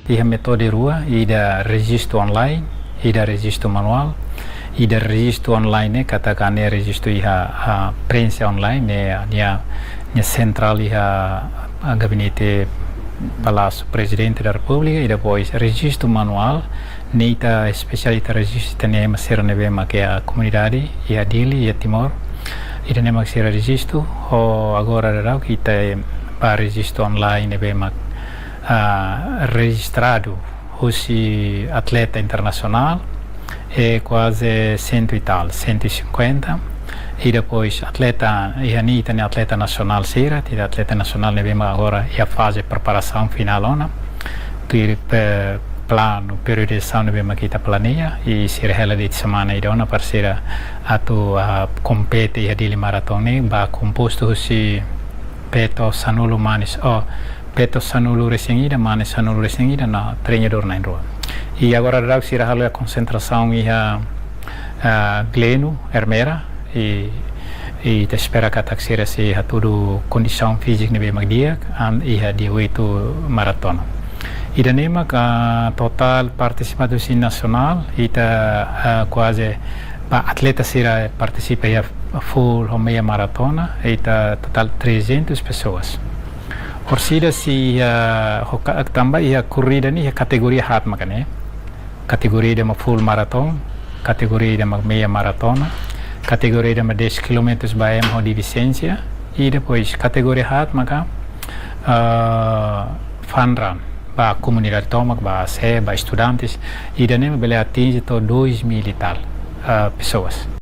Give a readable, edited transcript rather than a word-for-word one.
iha metode rua, ida registro online, ida registro manual. Ida registro online katakan registro iha prensa online nia central iha gabinete Palácio Presidente da República e depois registro manual neita especialita registro nema ser nevema que a comunidade e a Dili e a Timor e nema que ser registro o agora era que kita para registro online nevema Rejistadu husi Atleta Internasionál é quase 100 e tal, 150 e depois atleta e a NITA é Atleta Nacional Sira, e a Atleta Nacional nevema agora é a fase de preparação final ona per plano periodização nevema que está planeia e se rela de semana e dona parceira a compete e a Dili maratone ba composto husi peto sanulu manis peto sanulu resengida manis sanulu resengida na treinador na rua e agora dá se rala a concentração e a gleno hermera e te espera que a taxeira se a tudo condição física nebe magdia e a de 8 maratona e da nema a total participação nacional e tá quase para atleta será participa a full ou meia maratona e tá total 300 pessoas. Orsida se também a corrida ni a categoria hard makane categoria de uma full marathon, categoria de uma meia maratona, categoria de uma 10 km BM de Vicência e depois categoria hard maka fun run para a comunidade tomac, para estudantes e daí bele atinge to 2.000 e tal pessoas.